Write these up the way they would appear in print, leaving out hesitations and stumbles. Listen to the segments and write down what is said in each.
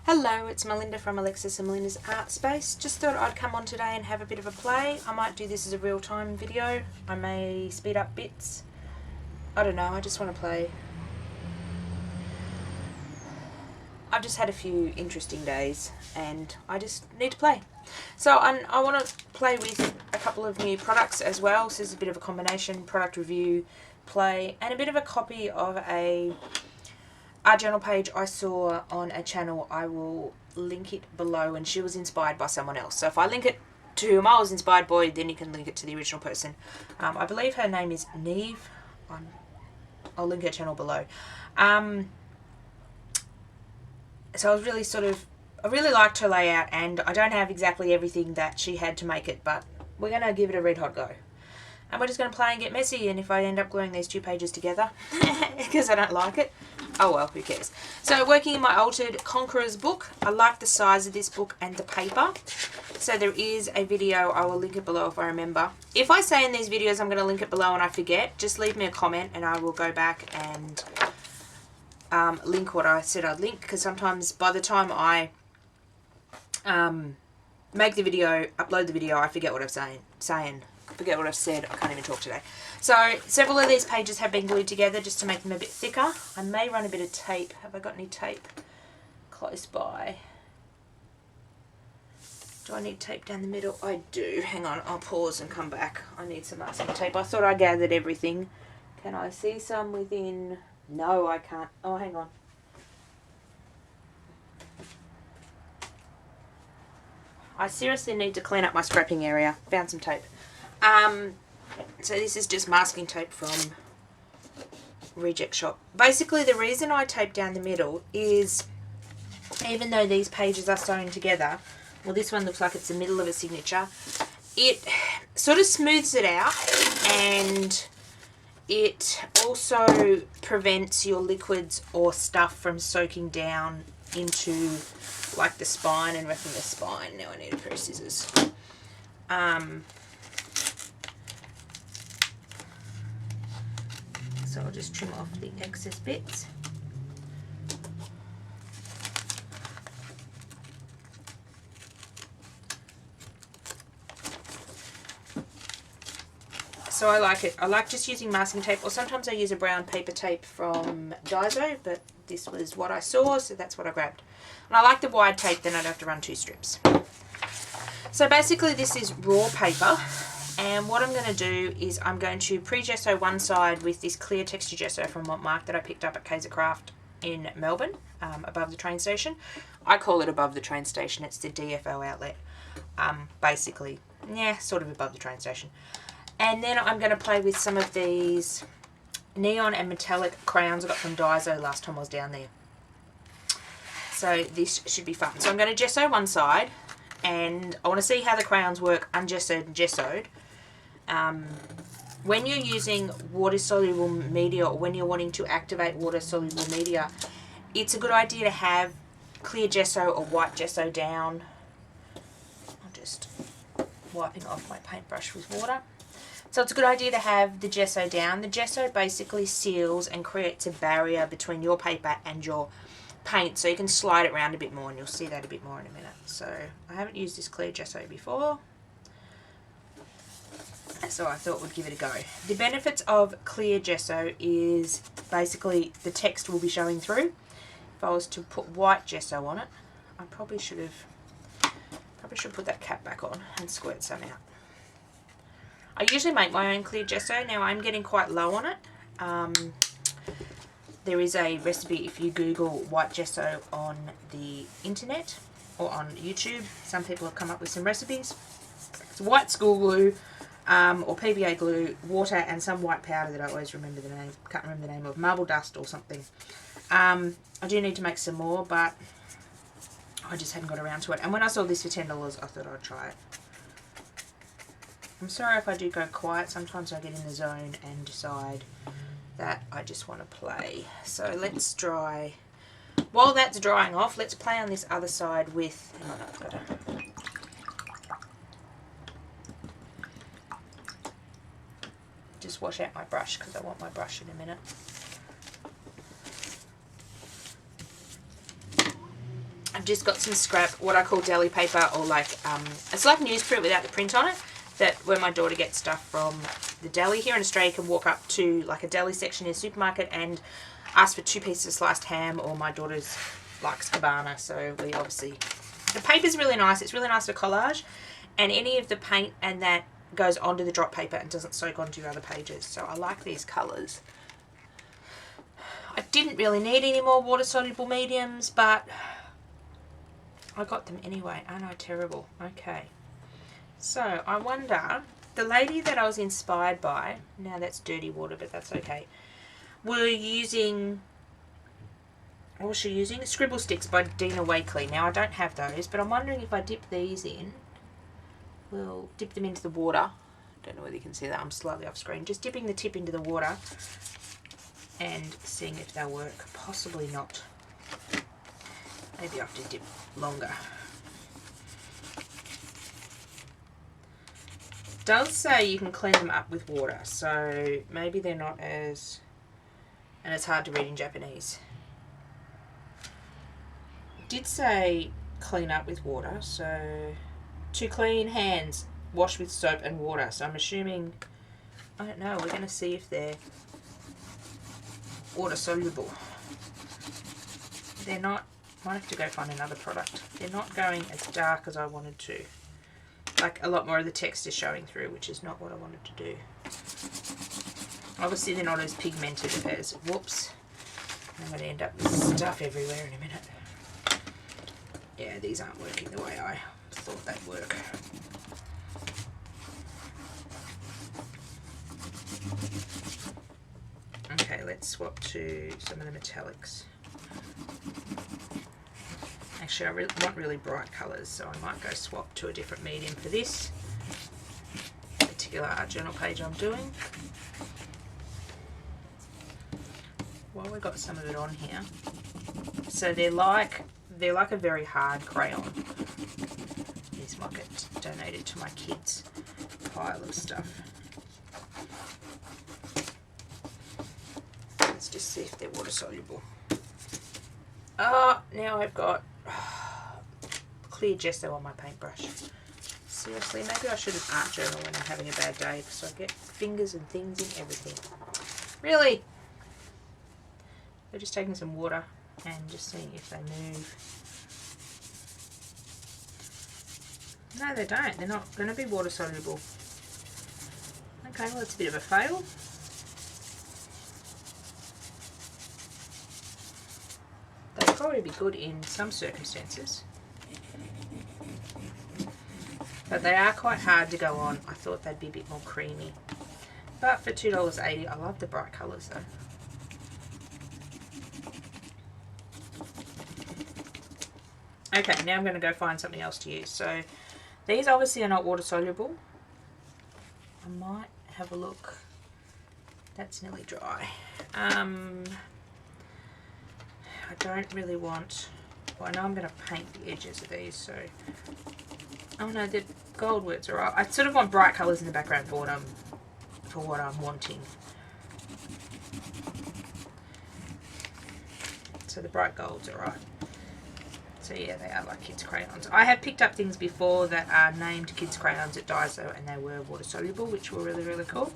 Hello, it's Melinda from Alexis and Melinda's Art Space. Just thought I'd come on today and have a bit of a play. I might do this as a real-time video. I may speed up bits. I don't know, I just want to play. I've just had a few interesting days and I just need to play. So I want to play with a couple of new products as well. So this is a bit of a combination, product review, play, and a bit of a copy of a art journal page I saw on a channel. I will link it below, and she was inspired by someone else. So if I link it to whom I was inspired by, then you can link it to the original person. I believe her name is Niamh. I'll link her channel below. So I was really I really liked her layout, and I don't have exactly everything that she had to make it, but we're going to give it a red hot go. And we're just going to play and get messy, and if I end up gluing these two pages together, because I don't like it, oh well, who cares. So working in my altered Conqueror's book, I like the size of this book and the paper. So there is a video, I will link it below if I remember. If I say in these videos I'm going to link it below and I forget, just leave me a comment and I will go back and link what I said I'd link, because sometimes by the time I make the video, upload the video, I forget what I'm forget what I've said. I can't even talk today. So several of these pages have been glued together just to make them a bit thicker. I may run a bit of tape. Have I got any tape close by? Do I need tape down the middle? I do. Hang on, I'll pause and come back. I need some masking tape. I thought I gathered everything. Can I see some within? No, I can't. Oh, hang on. I seriously need to clean up my scrapping area. Found some tape. So this is just masking tape from Reject Shop. Basically the reason I tape down the middle is, even though these pages are sewn together, well, this one looks like it's the middle of a signature, it sort of smooths it out, and it also prevents your liquids or stuff from soaking down into like the spine and wrecking the spine. Now I need a pair of scissors. So I'll just trim off the excess bits. So I like it. I like just using masking tape, or sometimes I use a brown paper tape from Daiso, but this was what I saw, so that's what I grabbed. And I like the wide tape, then I don't have to run two strips. So basically this is raw paper. And what I'm going to do is I'm going to pre-gesso one side with this clear texture gesso from Montmark that I picked up at Kaiser Craft in Melbourne, above the train station. I call it above the train station. It's the DFO outlet. Basically, yeah, sort of above the train station. And then I'm going to play with some of these neon and metallic crayons I got from Daiso last time I was down there. So this should be fun. So I'm going to gesso one side, and I want to see how the crayons work ungessoed and gessoed. When you're using water-soluble media, or when you're wanting to activate water-soluble media, it's a good idea to have clear gesso or white gesso down. I'm just wiping off my paintbrush with water. So it's a good idea to have the gesso down. The gesso basically seals and creates a barrier between your paper and your paint, so you can slide it around a bit more, and you'll see that a bit more in a minute. So I haven't used this clear gesso before, so I thought we'd give it a go. The benefits of clear gesso is basically the text will be showing through. If I was to put white gesso on it, I probably should put that cap back on and squirt some out. I usually make my own clear gesso. Now I'm getting quite low on it. There is a recipe if you Google white gesso on the internet or on YouTube. Some people have come up with some recipes. It's white school glue, or PVA glue, water, and some white powder that I always remember the name, can't remember the name of, marble dust or something. I do need to make some more, but I just hadn't got around to it. And when I saw this for $10, I thought I'd try it. I'm sorry if I do go quiet. Sometimes I get in the zone and decide that I just want to play. So let's dry. While that's drying off, let's play on this other side with, hang on, I've got to, just wash out my brush because I want my brush in a minute. just got some scrap, what I call deli paper, or like, it's like newsprint without the print on it, that when my daughter gets stuff from the deli here in Australia, can walk up to like a deli section in a supermarket and ask for 2 pieces of sliced ham, or my daughter's likes cabana, so we obviously, the paper's really nice, it's really nice for collage, and any of the paint and that goes onto the drop paper and doesn't soak onto your other pages, so I like these colours. I didn't really need any more water soluble mediums, but I got them anyway. Aren't I terrible? Okay. So I wonder, the lady that I was inspired by, now that's dirty water, but that's okay, were using, what was she using? Scribble Sticks by Dina Wakley. Now I don't have those, but I'm wondering if I dip these in, we'll dip them into the water. Don't know whether you can see that, I'm slightly off screen. Just dipping the tip into the water and seeing if they'll work. Possibly not. Maybe I have to dip longer. It does say you can clean them up with water, so maybe they're not as, and it's hard to read in Japanese. It did say clean up with water, so to clean hands, wash with soap and water. So I'm assuming, I don't know, we're going to see if they're water soluble. They're not, might have to go find another product. They're not going as dark as I wanted to. Like, a lot more of the text is showing through, which is not what I wanted to do. Obviously they're not as pigmented as, whoops, I'm going to end up with stuff everywhere in a minute. Yeah, these aren't working the way I thought they'd work. Okay, let's swap to some of the metallics. Actually, I want really bright colours, so I might go swap to a different medium for this particular art journal page I'm doing. While we've got some of it on here, so they're like a very hard crayon. These might get donated to my kids' pile of stuff. Let's just see if they're water soluble. Oh, now I've got clear gesso on my paintbrush. Seriously, maybe I shouldn't art journal when I'm having a bad day, because I get fingers and things in everything. Really? We're just taking some water and just seeing if they move. No, they don't. They're not going to be water soluble. Okay, well, it's a bit of a fail. They'll probably be good in some circumstances, but they are quite hard to go on. I thought they'd be a bit more creamy, but for $2.80, I love the bright colours though. Okay, now I'm going to go find something else to use. So these obviously are not water soluble. I might have a look. That's nearly dry. I don't really want, well, I know I'm going to paint the edges of these, so, oh no, the gold words are right. I sort of want bright colours in the background for what I'm wanting. So the bright golds are right. So yeah, they are like kids' crayons. I have picked up things before that are named kids' crayons at Daiso, and they were water soluble, which were really, really cool.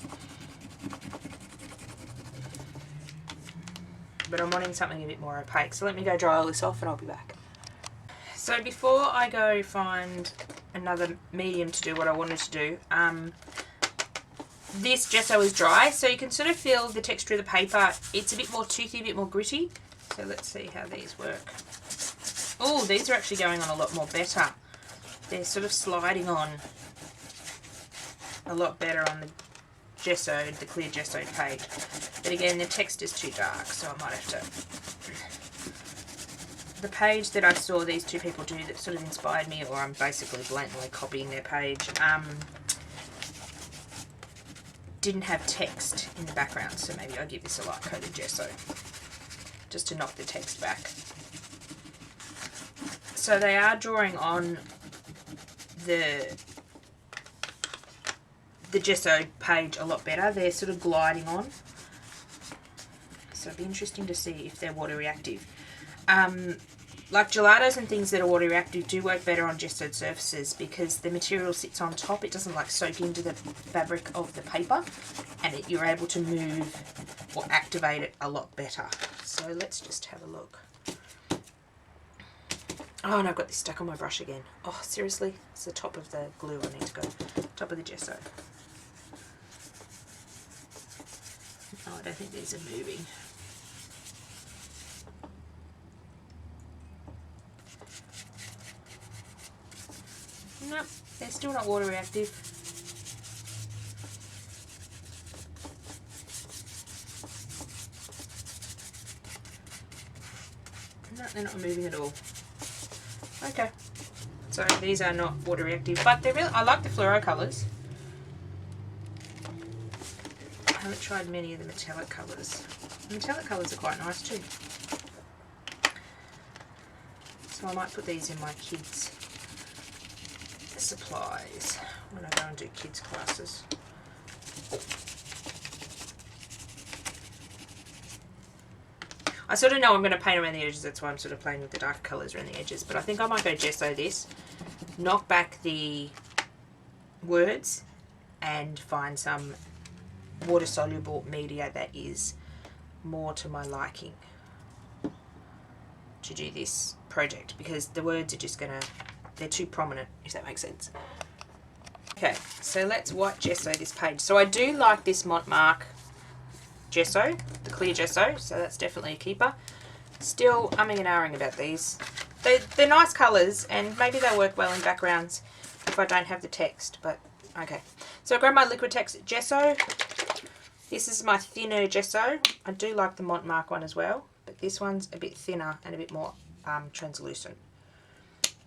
But I'm wanting something a bit more opaque, so let me go dry all this off and I'll be back. So before I go find another medium to do what I wanted to do, this gesso is dry, so you can sort of feel the texture of the paper. It's a bit more toothy, a bit more gritty. So let's see how these work. Oh, these are actually going on a lot more better. They're sort of sliding on a lot better on the gessoed, the clear gessoed page. But again, the text is too dark, so I might have to. The page that I saw these two people do that sort of inspired me, or I'm basically blatantly copying their page, didn't have text in the background, so maybe I'll give this a light coated gesso just to knock the text back. So they are drawing on the gesso page a lot better. They're sort of gliding on. So it'll be interesting to see if they're water reactive. like gelatos and things that are water reactive do work better on gessoed surfaces because the material sits on top. It doesn't like soak into the fabric of the paper, and you're able to move or activate it a lot better. So let's just have a look. Oh, and I've got this stuck on my brush again. Oh, seriously? It's the top of the glue I need to go. Top of the gesso. Oh, I don't think these are moving. Nope, they're still not water reactive. No, they're not moving at all. Okay, so these are not water reactive, but they're really, I like the fluoro colours. I haven't tried many of the metallic colours. The metallic colours are quite nice too. So I might put these in my kids' supplies when I go and do kids classes. I sort of know I'm going to paint around the edges, that's why I'm sort of playing with the darker colours around the edges, but I think I might go gesso this, knock back the words and find some water soluble media that is more to my liking to do this project, because the words are just going to, they're too prominent, if that makes sense. Okay, so let's white gesso this page. So I do like this Montmark gesso, the clear gesso, so that's definitely a keeper. Still umming and ahhing about these. They're nice colours, and maybe they'll work well in backgrounds if I don't have the text, but okay. So I grabbed my Liquitex gesso. This is my thinner gesso. I do like the Montmark one as well, but this one's a bit thinner and a bit more translucent.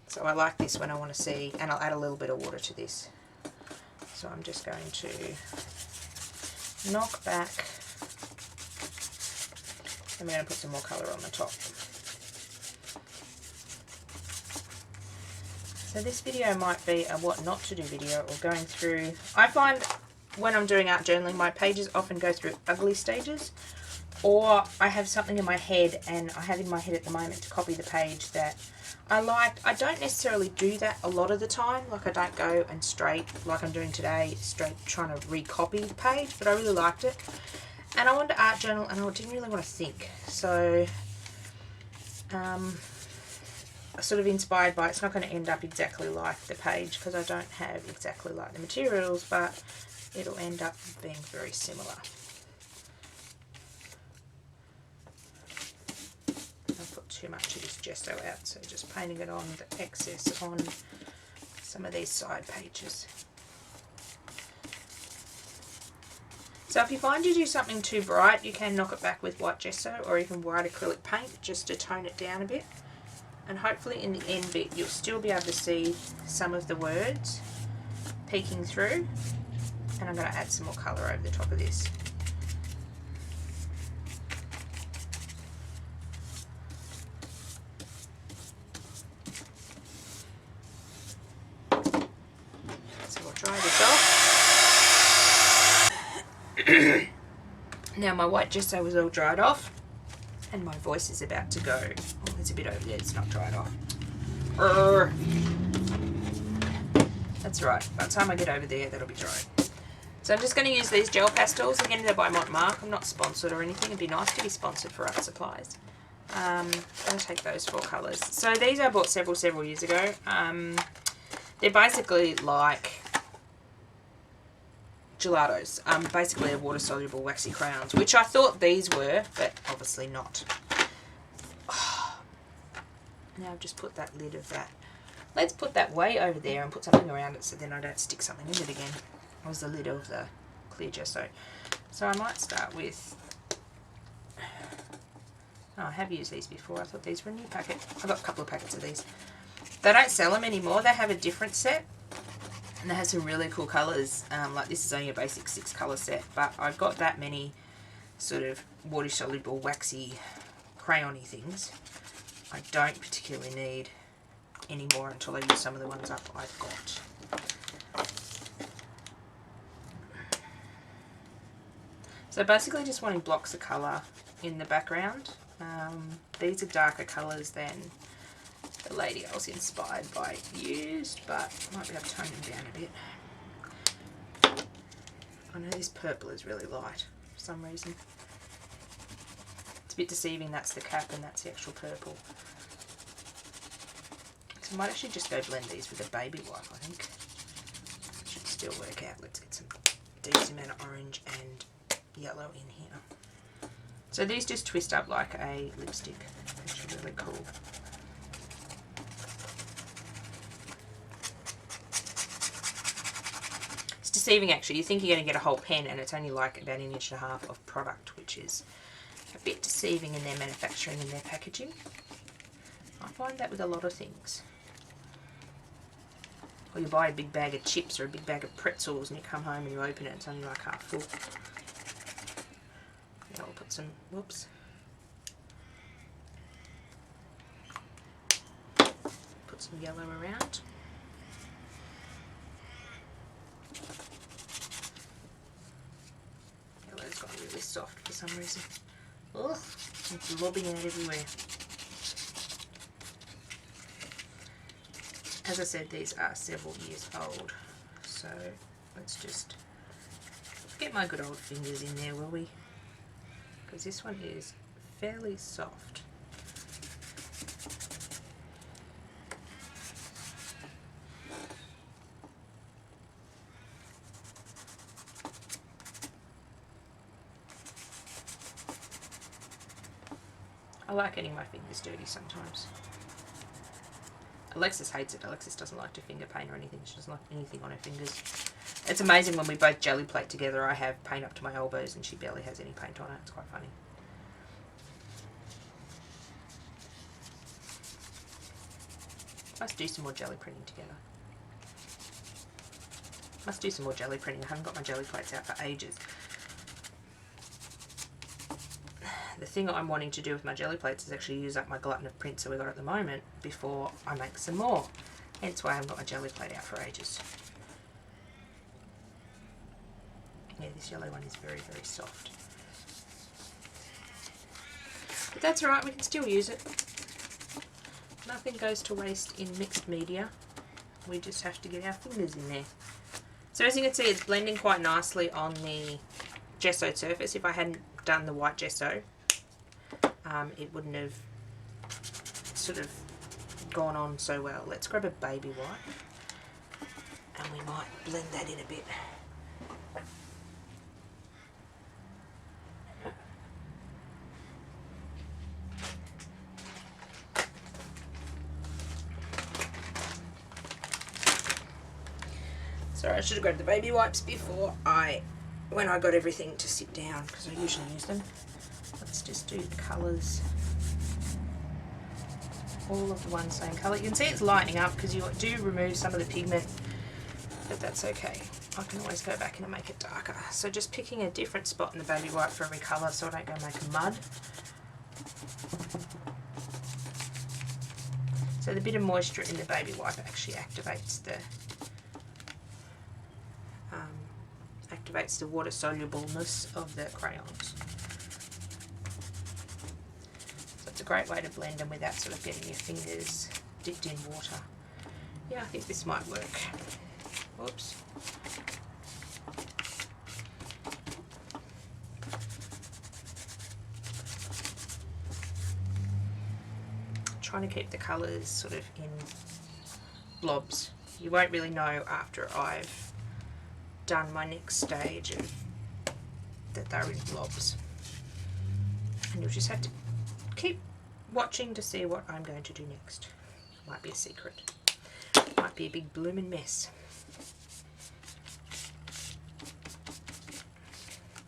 So I like this when I want to see, and I'll add a little bit of water to this. So I'm just going to knock back, and I'm going to put some more colour on the top. So this video might be a what not to do video, or going through, I find when I'm doing art journaling, my pages often go through ugly stages, or I have something in my head, and I have in my head at the moment to copy the page that I like. I don't necessarily do that a lot of the time, like I don't go and straight, like I'm doing today, straight trying to recopy the page, but I really liked it. And I wanted to art journal, and I didn't really want to think. So, I'm sort of inspired by, it's not going to end up exactly like the page, because I don't have exactly like the materials, but it'll end up being very similar. Too much of this gesso out, so just painting it on the excess on some of these side pages. So if you find you do something too bright, you can knock it back with white gesso or even white acrylic paint just to tone it down a bit, and hopefully in the end bit you'll still be able to see some of the words peeking through. And I'm going to add some more colour over the top of this. Dry this off. Now my white gesso was all dried off, and my voice is about to go. Oh, there's a bit over there, it's not dried off. That's right, by the time I get over there, that'll be dry. So I'm just going to use these gel pastels. Again, they're by Montmark. I'm not sponsored or anything. It'd be nice to be sponsored for art supplies. I'm going to take those 4 colours. So these I bought several years ago. They're basically like gelatos, basically a water-soluble waxy crayons, which I thought these were, but obviously not. Oh. Now I've just put that lid of that. Let's put that way over there and put something around it so then I don't stick something in it again. That was the lid of the clear gesso. So I might start with, oh, I have used these before. I thought these were a new packet. I've got a couple of packets of these. They don't sell them anymore. They have a different set. And they have some really cool colours. Like this is only a basic 6 colour set, but I've got that many sort of water soluble waxy crayon-y things. I don't particularly need any more until I use some of the ones up I've got. So basically just wanting blocks of colour in the background. These are darker colours than the lady I was inspired by used, but I might be able to tone them down a bit. I know this purple is really light for some reason. It's a bit deceiving, that's the cap and that's the actual purple. So I might actually just go blend these with a baby wipe, I think. Should still work out. Let's get some decent amount of orange and yellow in here. So these just twist up like a lipstick, which is really cool. It's deceiving actually. You think you're going to get a whole pen and it's only like about 1.5 inches of product, which is a bit deceiving in their manufacturing and their packaging. I find that with a lot of things. Or you buy a big bag of chips or a big bag of pretzels and you come home and you open it, it's only like half full. Yeah, I'll put some, whoops. Put some yellow around. Yellow's got really soft for some reason. Ugh, it's lobbing out everywhere. As I said, these are several years old, so let's just get my good old fingers in there, will we? Because this one is fairly soft. I like getting my fingers dirty sometimes. Alexis hates it. Alexis doesn't like to finger paint or anything. She doesn't like anything on her fingers. It's amazing when we both jelly plate together. I have paint up to my elbows and she barely has any paint on it. It's quite funny. Must do some more jelly printing together. Must do some more jelly printing. I haven't got my jelly plates out for ages. The thing I'm wanting to do with my jelly plates is actually use up my glutton of prints that we've got at the moment before I make some more. Hence why I haven't got my jelly plate out for ages. Yeah, this yellow one is very, very soft. But that's alright, we can still use it. Nothing goes to waste in mixed media. We just have to get our fingers in there. So as you can see, it's blending quite nicely on the gessoed surface. If I hadn't done the white gesso, it wouldn't have sort of gone on so well. Let's grab a baby wipe and we might blend that in a bit. Sorry, I should have grabbed the baby wipes before when I got everything to sit down, because I usually use them. Let's just do the colours. All of the one same colour. You can see it's lightening up because you do remove some of the pigment, but that's okay. I can always go back in and make it darker. So just picking a different spot in the baby wipe for every colour so I don't go make a mud. So the bit of moisture in the baby wipe actually activates the water solubleness of the crayons. So it's a great way to blend them without sort of getting your fingers dipped in water. Yeah, I think this might work. Whoops. Trying to keep the colours sort of in blobs. You won't really know after I've done my next stage of that they're in blobs, and you'll just have to keep watching to see what I'm going to do next. Might be a secret, might be a big blooming mess.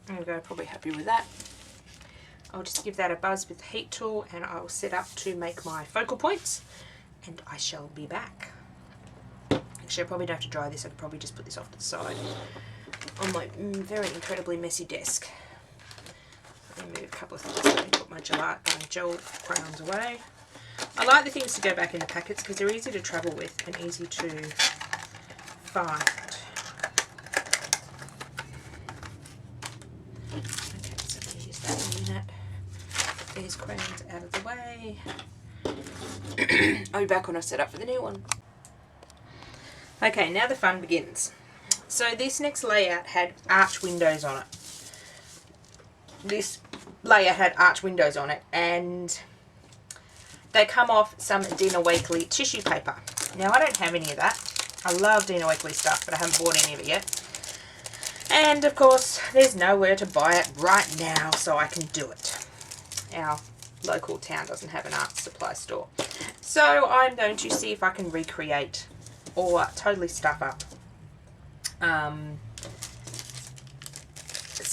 There we go, probably happy with that. I'll just give that a buzz with the heat tool and I'll set up to make my focal points and I shall be back. Actually, I probably don't have to dry this. I could probably just put this off to the side on my very incredibly messy desk. Let me move a couple of things. Let me put my gel crayons away. I like the things to go back in the packets because they're easy to travel with and easy to find. Okay, so I'm going to use that in a minute. Get these crayons out of the way. I'll be back when I set up for the new one. Okay, now the fun begins. So this next layout had arch windows on it. This layer had arch windows on it, and they come off some Dina Wakley tissue paper. Now I don't have any of that. I love Dina Wakley stuff, but I haven't bought any of it yet. And of course, there's nowhere to buy it right now, so I can do it. Our local town doesn't have an art supply store. So I'm going to see if I can recreate or totally stuff up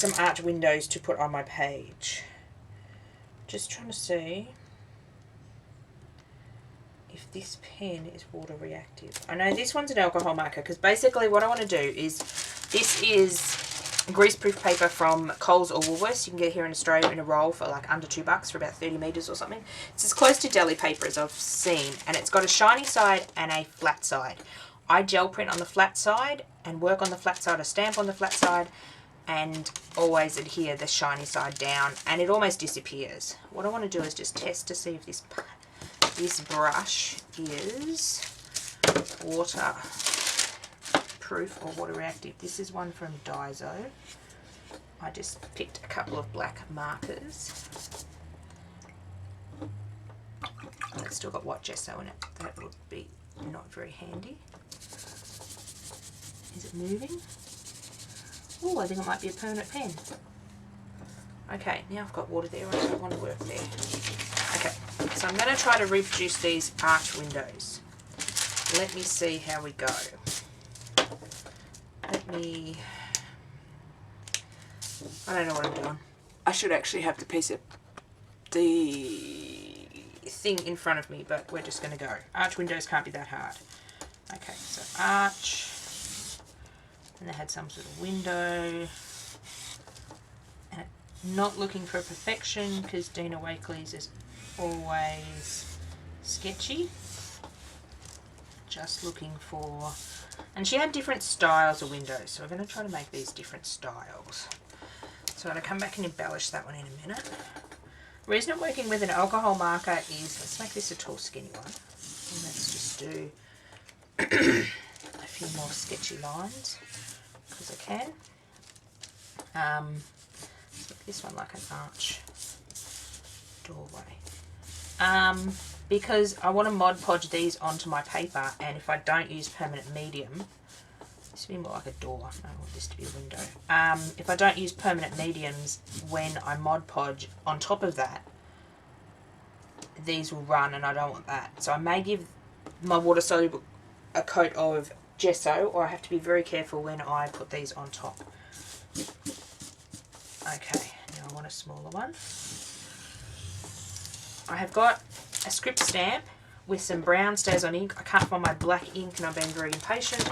some arch windows to put on my page. Just trying to see if this pen is water reactive. I know this one's an alcohol marker, because basically what I want to do is, this is greaseproof paper from Coles or Woolworths. You can get it here in Australia in a roll for like under $2 for about 30 metres or something. It's as close to deli paper as I've seen, and it's got a shiny side and a flat side. I gel print on the flat side and work on the flat side, or stamp on the flat side, and always adhere the shiny side down, and it almost disappears. What I want to do is just test to see if this brush is waterproof or water reactive. This is one from Daiso. I just picked a couple of black markers. And it's still got white gesso in it. That would be not very handy. Is it moving? Oh, I think it might be a permanent pen. Okay, now I've got water there. I don't want to work there. Okay, so I'm going to try to reproduce these arch windows. Let me see how we go. I don't know what I'm doing. I should actually have the piece of the thing in front of me, but we're just going to go. Arch windows can't be that hard. Okay, so arch. And they had some sort of window. And not looking for perfection, because Dina Wakley's is always sketchy. Just looking for, and she had different styles of windows, so we're going to try to make these different styles. So I'm going to come back and embellish that one in a minute. The reason I'm working with an alcohol marker is, let's make this a tall skinny one, and let's just do a few more sketchy lines, because I can. Let's make this one like an arch doorway. Because I want to Mod Podge these onto my paper, and if I don't use permanent medium, this would be more like a door. I want this to be a window. If I don't use permanent mediums when I Mod Podge on top of that, these will run, and I don't want that. So I may give my water soluble a coat of gesso, or I have to be very careful when I put these on top. Okay, now I want a smaller one. I have got a script stamp with some brown stays on ink. I can't find my black ink, and I'm being very impatient,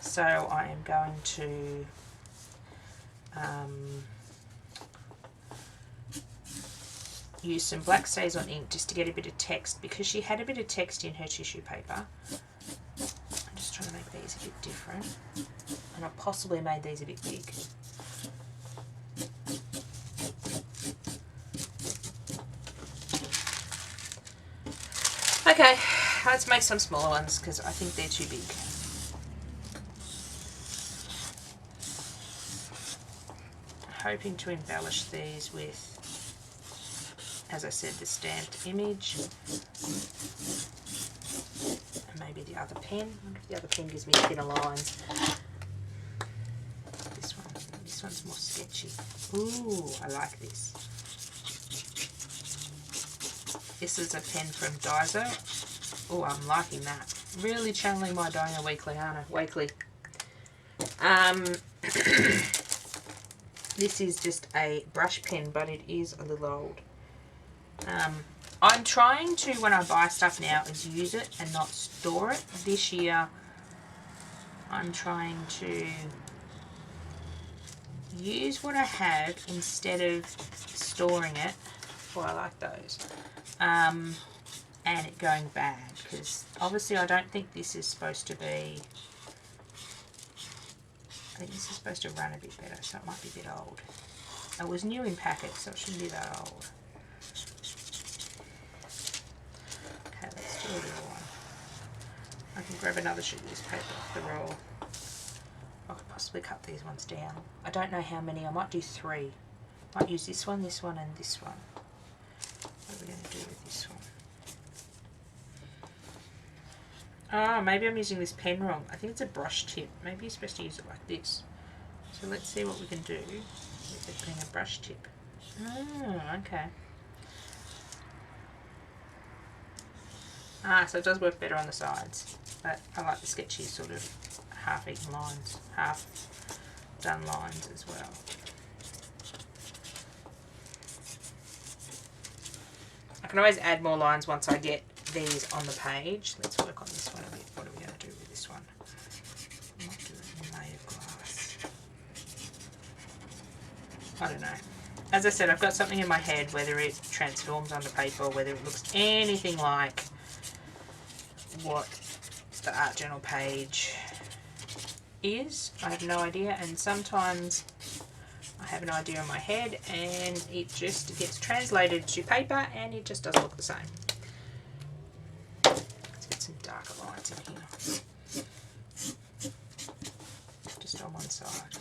so I am going to use some black stays on ink just to get a bit of text, because she had a bit of text in her tissue paper. I'm just trying to make these a bit different, and I possibly made these a bit big. Okay, let's make some smaller ones, because I think they're too big. Hoping to embellish these with, as I said, the stamped image, and maybe the other pen. I wonder if the other pen gives me thinner lines. This one's more sketchy. Ooh, I like this. This is a pen from Daiso. Oh, I'm liking that. Really channeling my Dina Wakley. This is just a brush pen, but it is a little old. I'm trying to, when I buy stuff now, is use it and not store it. This year, I'm trying to use what I have instead of storing it. Oh, I like those. And it going bad, because obviously I don't think this is supposed to be, I think this is supposed to run a bit better, so it might be a bit old. It was new in packet, so it shouldn't be that old. grab another sheet of newspaper off the roll. I could possibly cut these ones down. I don't know how many. I might do 3. Might use this one, and this one. What are we going to do with this one? Oh, maybe I'm using this pen wrong. I think it's a brush tip. Maybe you're supposed to use it like this. So let's see what we can do with it being a brush tip. Oh, okay. Ah, so it does work better on the sides. But I like the sketchy sort of half-eaten lines, half-done lines as well. I can always add more lines once I get these on the page. Let's work on this one a bit. What are we going to do with this one? I might do it in layer glass. I don't know. As I said, I've got something in my head, whether it transforms onto paper or whether it looks anything like what the art journal page is. I have no idea, and sometimes I have an idea in my head and it just gets translated to paper and it just doesn't look the same. Let's get some darker lines in here. Just on one side.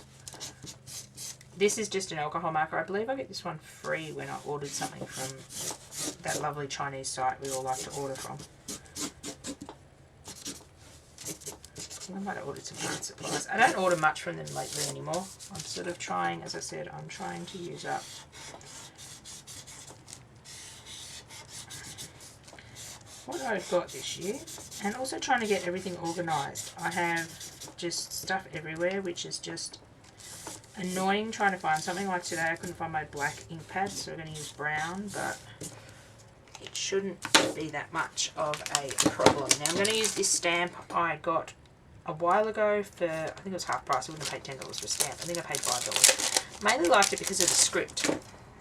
This is just an alcohol marker. I believe I get this one free when I ordered something from that lovely Chinese site we all like to order from. I might have ordered some art supplies. I don't order much from them lately anymore. I'm sort of trying, as I said, I'm trying to use up what I've got this year, and also trying to get everything organised. I have just stuff everywhere, which is just annoying trying to find something. Like today I couldn't find my black ink pad, so we're going to use brown, but it shouldn't be that much of a problem. Now I'm going to use this stamp I got a while ago for, I think it was half price. I wouldn't have paid $10 for a stamp. I think I paid $5. Mainly liked it because of the script.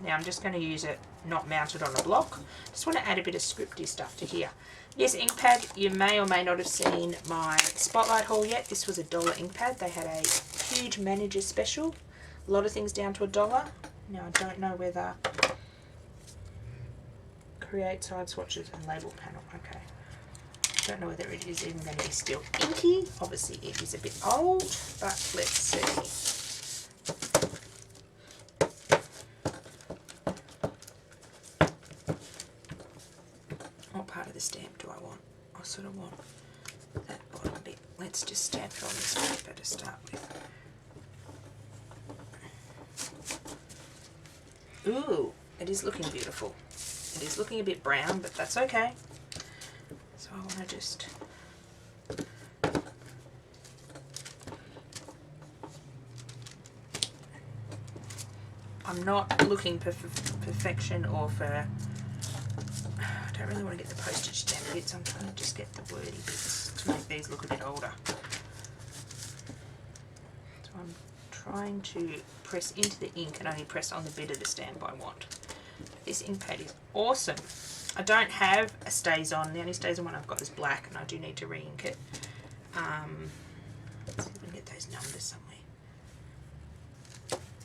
Now I'm just going to use it not mounted on a block. Just want to add a bit of scripty stuff to here. Yes, ink pad. You may or may not have seen my Spotlight haul yet. This was $1 ink pad. They had a huge manager special. A lot of things down to $1. Now I don't know whether create side swatches and label panel. Okay. Don't know whether it is even going to be still inky. Obviously it is a bit old, but let's see. What part of the stamp do I want? I sort of want that bottom bit. Let's just stamp it on this paper to start with. Ooh, it is looking beautiful. It is looking a bit brown, but that's okay. So I want to just I'm not looking for perfection or for, I don't really want to get the postage stamp bits. I'm trying to just get the wordy bits to make these look a bit older. So I'm trying to press into the ink and only press on the bit of the stamp I want. This ink pad is awesome. I don't have a stays on. The only stays on one I've got is black, and I do need to re-ink it. Let's see if we can get those numbers somewhere.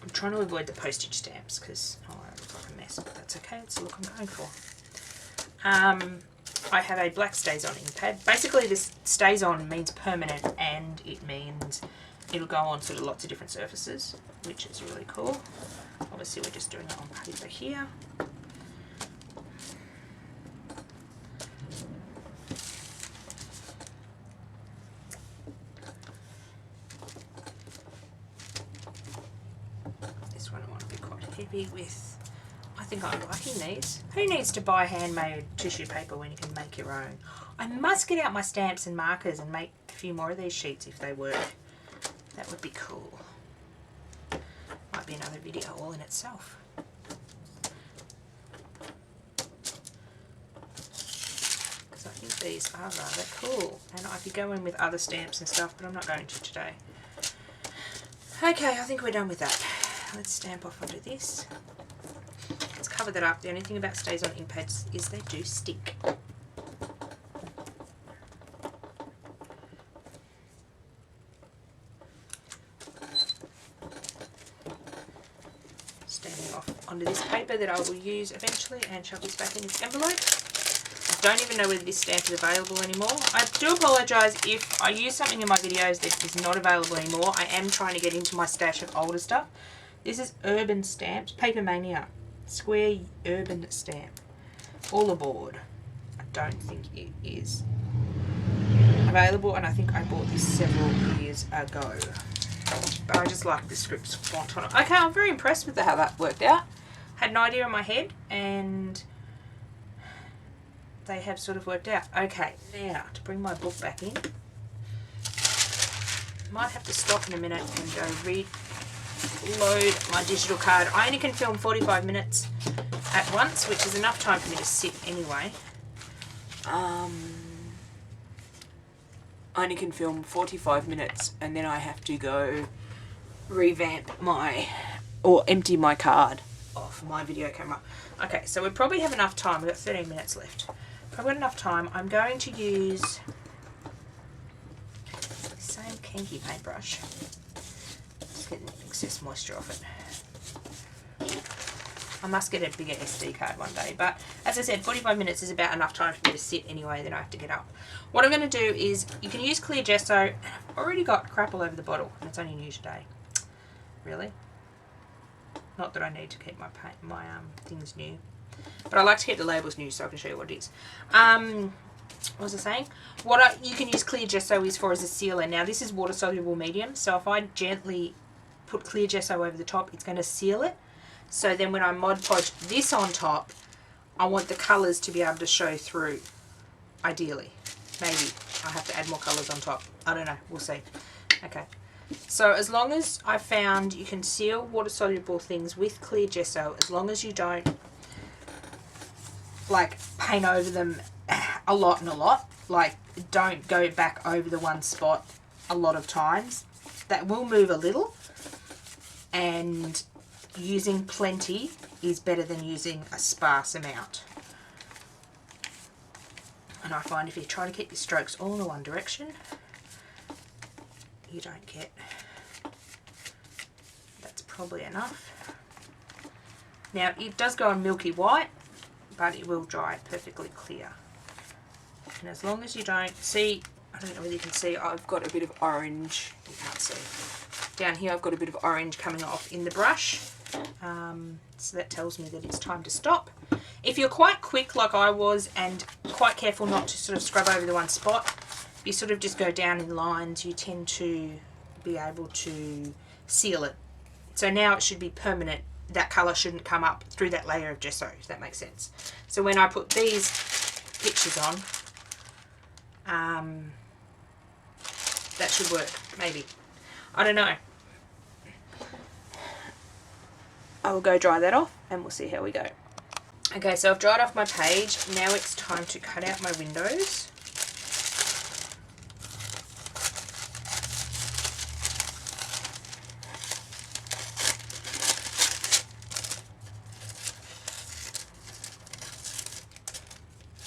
I'm trying to avoid the postage stamps because it looks like a mess, but that's okay. It's the look I'm going for. I have a black stays on ink pad. Basically, this stays on means permanent, and it means it'll go on sort of lots of different surfaces, which is really cool. Obviously, we're just doing it on paper here. With, I think I'm liking these. Who needs to buy handmade tissue paper when you can make your own? I must get out my stamps and markers and make a few more of these sheets if they work. That would be cool. Might be another video all in itself. Because I think these are rather cool. And I could go in with other stamps and stuff, but I'm not going to today. Okay, I think we're done with that. Let's stamp off onto this. Let's cover that up. The only thing about stays on ink pads is they do stick. Stamping off onto this paper that I will use eventually and shove this back in its envelope. don't even know whether this stamp is available anymore. I do apologise if I use something in my videos that is not available anymore. I am trying to get into my stash of older stuff. This is Urban Stamps, Paper Mania, Square Urban Stamp. All aboard. I don't think it is available, and I think I bought this several years ago. But I just like the script font on it. Okay, I'm very impressed with how that worked out. Had an idea in my head, and they have sort of worked out. Okay, now to bring my book back in. Might have to stop in a minute and go reload my digital card. I only can film 45 minutes at once, which is enough time for me to sit anyway. I only can film 45 minutes, and then I have to go revamp my, or empty my card off my video camera. Okay, so we probably have enough time. We've got 13 minutes left. I've got enough time. I'm going to use the same kinky paintbrush. Just getting excess moisture off it. I must get a bigger SD card one day, but as I said, 45 minutes is about enough time for me to sit anyway, then I have to get up. What I'm going to do is, you can use clear gesso. I've already got crap all over the bottle, and it's only new today. Really? Not that I need to keep my things new, but I like to keep the labels new so I can show you what it is. What was I saying? What you can use clear gesso is for as a sealer. Now this is water soluble medium, so if I gently put clear gesso over the top, it's going to seal it. So then when I Mod Podge this on top, I want the colours to be able to show through, ideally. Maybe I have to add more colours on top. I don't know. We'll see. Okay. So as long as I found you can seal water soluble things with clear gesso, as long as you don't like paint over them a lot and a lot, like don't go back over the one spot a lot of times, that will move a little, and using plenty is better than using a sparse amount. And I find if you try to keep your strokes all in one direction, you don't get, that's probably enough. Now it does go on milky white, but it will dry perfectly clear. And as long as you don't see, I don't know whether you can see, I've got a bit of orange, you can't see. Down here I've got a bit of orange coming off in the brush. So that tells me that it's time to stop. If you're quite quick like I was and quite careful not to sort of scrub over the one spot, you sort of just go down in lines, you tend to be able to seal it. So now it should be permanent. That colour shouldn't come up through that layer of gesso, if that makes sense. So when I put these pictures on, that should work, maybe. I don't know. I will go dry that off and we'll see how we go. Okay, so I've dried off my page. Now it's time to cut out my windows.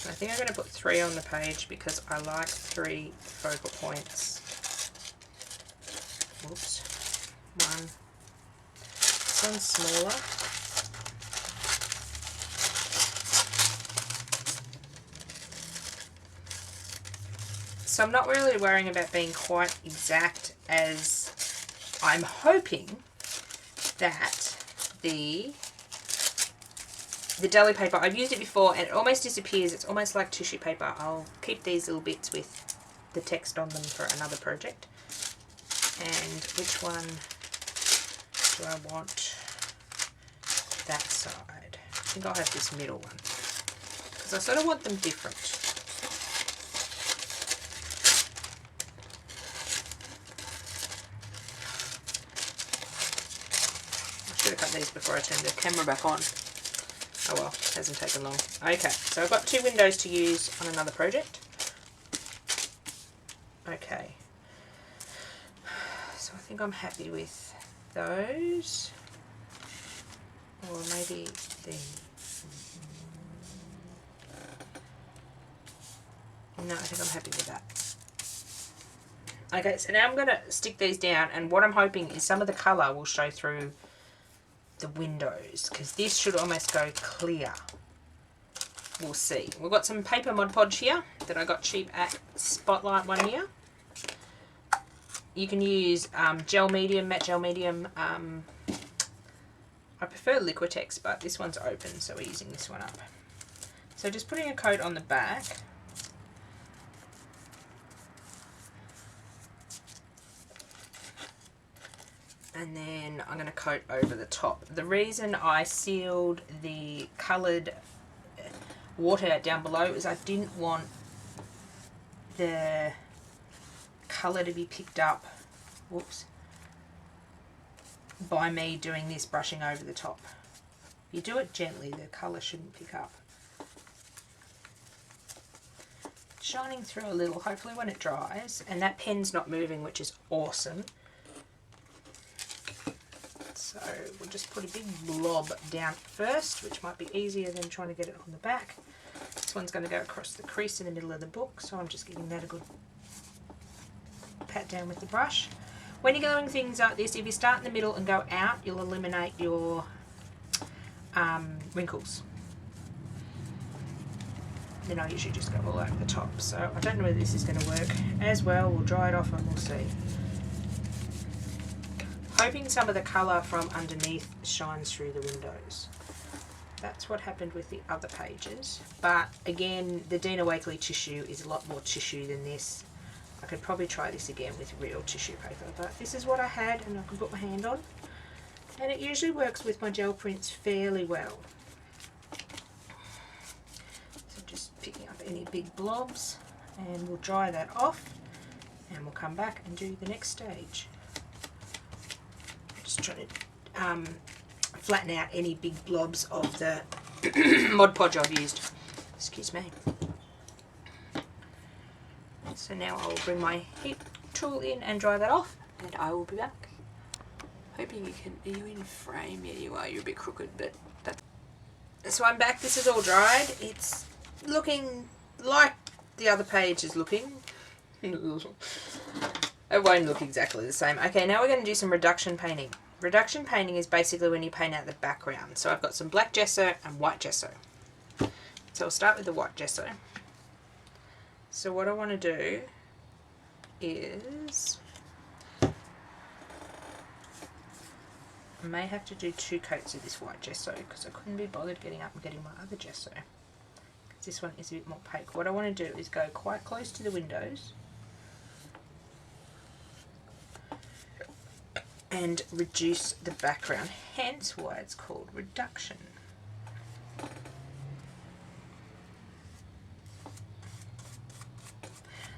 I think I'm going to put 3 on the page because I like 3 focal points. Whoops. 1. This one's smaller. So I'm not really worrying about being quite exact, as I'm hoping that the deli paper, I've used it before and it almost disappears. It's almost like tissue paper. I'll keep these little bits with the text on them for another project. And which one do I want? That side. I think I'll have this middle one because I sort of want them different. I should have cut these before I turned the camera back on. Oh well, hasn't taken long. Okay, so I've got 2 windows to use on another project. Okay. So I think I'm happy with those. Or maybe the... No, I think I'm happy with that. Okay, so now I'm going to stick these down, and what I'm hoping is some of the colour will show through the windows, because this should almost go clear. we'll see. We've got some paper Mod Podge here that I got cheap at Spotlight one year. You can use gel medium, matte gel medium. I prefer Liquitex, but this one's open, so we're using this one up. So just putting a coat on the back. And then I'm going to coat over the top. The reason I sealed the coloured water down below is I didn't want the colour to be picked up, whoops, by me doing this, brushing over the top. If you do it gently, the colour shouldn't pick up. Shining through a little, hopefully when it dries, and that pen's not moving, which is awesome. So we'll just put a big blob down first, which might be easier than trying to get it on the back. This one's going to go across the crease in the middle of the book, so I'm just giving that a good pat down with the brush. When you're doing things like this, if you start in the middle and go out, you'll eliminate your wrinkles. Then I usually just go all over the top. So I don't know whether this is going to work as well. We'll dry it off and we'll see. Hoping some of the colour from underneath shines through the windows. That's what happened with the other pages. But again, the Dina Wakley tissue is a lot more tissue than this. I could probably try this again with real tissue paper, but this is what I had and I can put my hand on. And it usually works with my gel prints fairly well. So just picking up any big blobs, and we'll dry that off and we'll come back and do the next stage. Just trying to flatten out any big blobs of the Mod Podge I've used. Excuse me. So now I'll bring my heat tool in and dry that off, and I will be back. Hoping you can. Are you in frame? Yeah, you are. You're a bit crooked, but that's. So I'm back. This is all dried. It's looking like the other page is looking. It won't look exactly the same. Okay, now we're going to do some reduction painting. Reduction painting is basically when you paint out the background. So I've got some black gesso and white gesso. So I'll start with the white gesso. So what I want to do is, I may have to do 2 coats of this white gesso because I couldn't be bothered getting up and getting my other gesso. This one is a bit more opaque. What I want to do is go quite close to the windows and reduce the background, hence why it's called reduction.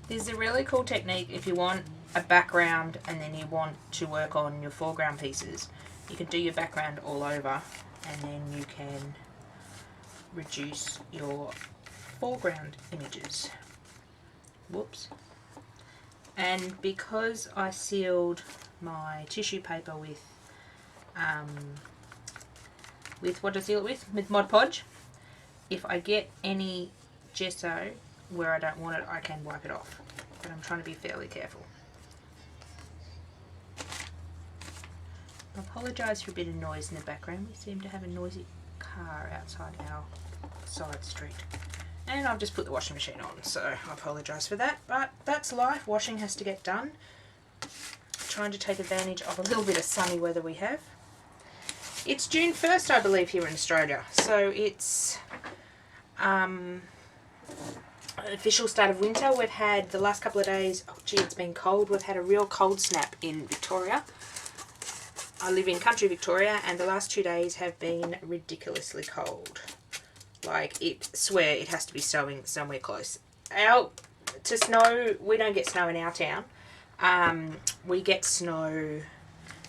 This is a really cool technique if you want a background and then you want to work on your foreground pieces. You can do your background all over and then you can reduce your foreground images. Whoops. And because I sealed my tissue paper with what do I seal it with? With Mod Podge. If I get any gesso where I don't want it, I can wipe it off. But I'm trying to be fairly careful. I apologise for a bit of noise in the background. We seem to have a noisy car outside our side street. And I've just put the washing machine on, so I apologise for that. But that's life. Washing has to get done. Trying to take advantage of a little bit of sunny weather we have. It's June 1st, I believe, here in Australia. So it's official start of winter. We've had the last couple of days, oh gee, it's been cold. We've had a real cold snap in Victoria. I live in country Victoria, and the last 2 days have been ridiculously cold. Like, swear it has to be snowing somewhere close. To snow, we don't get snow in our town. We get snow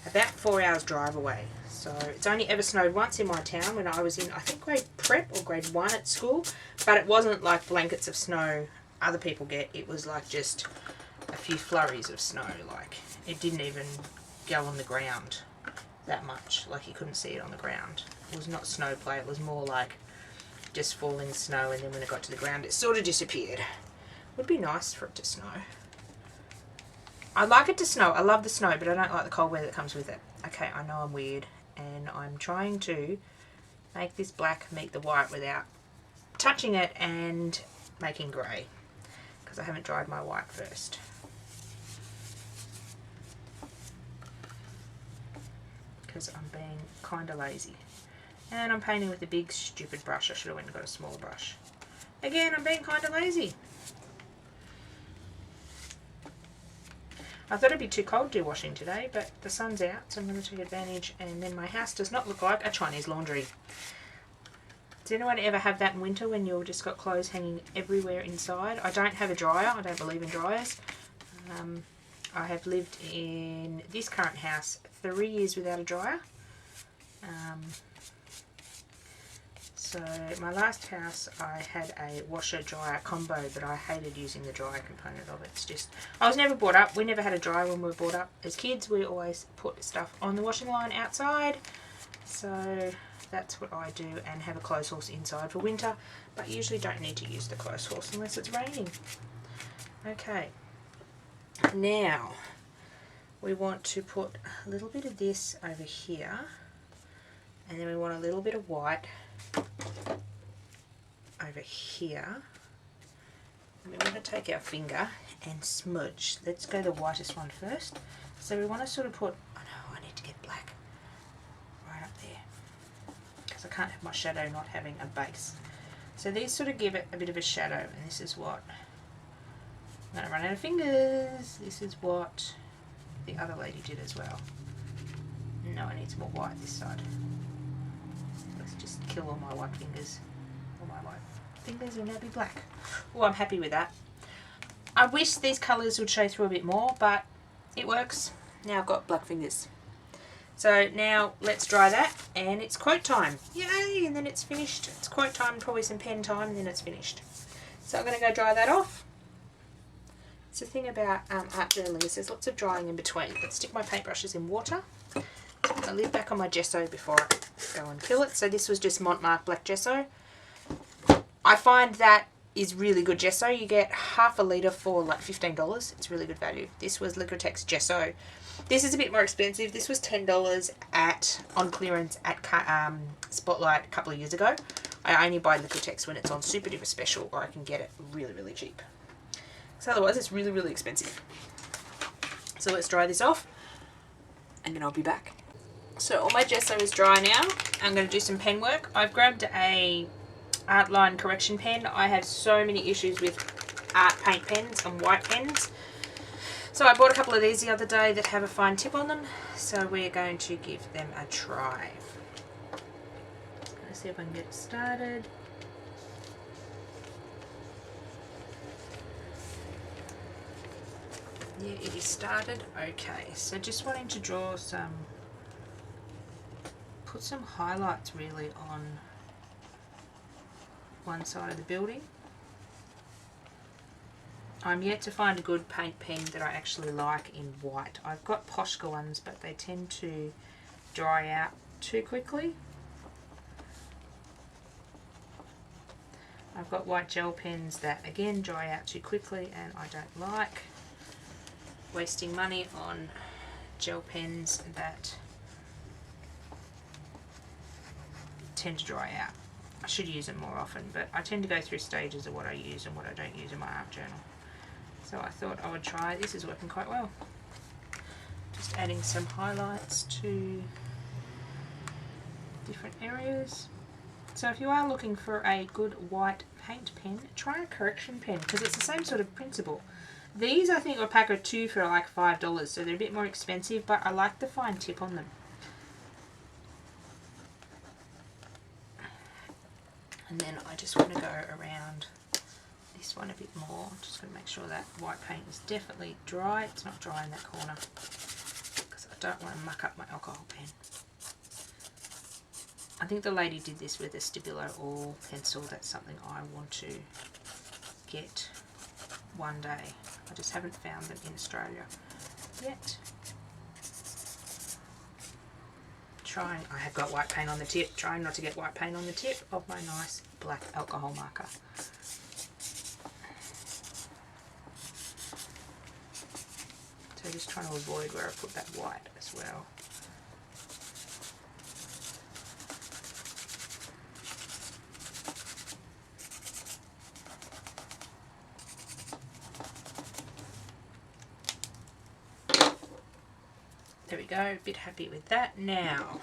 about 4 hours drive away. So it's only ever snowed once in my town when I was in, I think, grade prep or grade 1 at school. But it wasn't like blankets of snow other people get. It was like just a few flurries of snow. Like, it didn't even go on the ground that much. Like, you couldn't see it on the ground. It was not snow play. It was more like just falling snow, and then when it got to the ground it sort of disappeared. Would be nice for it to snow. I like it to snow. I love the snow, but I don't like the cold weather that comes with it. Okay, I know I'm weird, and I'm trying to make this black meet the white without touching it and making grey because I haven't dried my white first. Because I'm being kind of lazy. And I'm painting with a big stupid brush. I should have went and got a smaller brush. Again, I'm being kind of lazy. I thought it'd be too cold to do washing today, but the sun's out, so I'm going to take advantage. And then my house does not look like a Chinese laundry. Does anyone ever have that in winter when you've just got clothes hanging everywhere inside? I don't have a dryer. I don't believe in dryers. I have lived in this current house 3 years without a dryer. So my last house I had a washer dryer combo, but I hated using the dryer component of it. It's just, I was never brought up, we never had a dryer when we were brought up as kids. We always put stuff on the washing line outside. So that's what I do, and have a clothes horse inside for winter, but usually don't need to use the clothes horse unless it's raining. Okay, now we want to put a little bit of this over here, and then we want a little bit of white over here. And we're going to take our finger and smudge. Let's go the whitest one first. So we want to sort of put, oh no, I need to get black right up there because I can't have my shadow not having a base. So these sort of give it a bit of a shadow, and this is what, I'm going to run out of fingers. This is what the other lady did as well. No, I need some more white this side. Let's just kill all my white fingers. All my white fingers will now be black. Oh, I'm happy with that. I wish these colours would show through a bit more, but it works. Now I've got black fingers. So now let's dry that, and it's quote time. Yay, and then it's finished. It's quote time, probably some pen time, and then it's finished. So I'm going to go dry that off. It's the thing about art journaling is there's lots of drying in between. Let's stick my paintbrushes in water. Put the lid back on my gesso before I go and kill it. So this was just Montmartre black gesso. I find that is really good gesso. You get half a litre for like $15. It's really good value. This was Liquitex gesso. This is a bit more expensive. This was $10 on clearance at Spotlight a couple of years ago. I only buy Liquitex when it's on super duper special, or I can get it really, really cheap. So otherwise it's really, really expensive. So let's dry this off, and then I'll be back. So all my gesso is dry now. I'm going to do some pen work. I've grabbed a art line correction pen. I have so many issues with art paint pens and white pens. So I bought a couple of these the other day that have a fine tip on them. So we're going to give them a try. Let's see if I can get it started. Yeah, it is started. Okay, so just wanting to draw some, put some highlights really on one side of the building. I'm yet to find a good paint pen that I actually like in white. I've got Posca ones, but they tend to dry out too quickly. I've got white gel pens that again dry out too quickly, and I don't like wasting money on gel pens that tend to dry out. I should use them more often, but I tend to go through stages of what I use and what I don't use in my art journal. So I thought I would try. This is working quite well. Just adding some highlights to different areas. So if you are looking for a good white paint pen, try a correction pen, because it's the same sort of principle. These I think are a pack of 2 for like $5, so they're a bit more expensive, but I like the fine tip on them. And then I just want to go around this one a bit more. I'm just going to make sure that white paint is definitely dry. It's not dry in that corner because I don't want to muck up my alcohol pen. I think the lady did this with a Stabilo All pencil. That's something I want to get one day. I just haven't found them in Australia yet. I have got white paint on the tip, trying not to get white paint on the tip of my nice black alcohol marker. So just trying to avoid where I put that white as well. There we go, a bit happy with that. Now,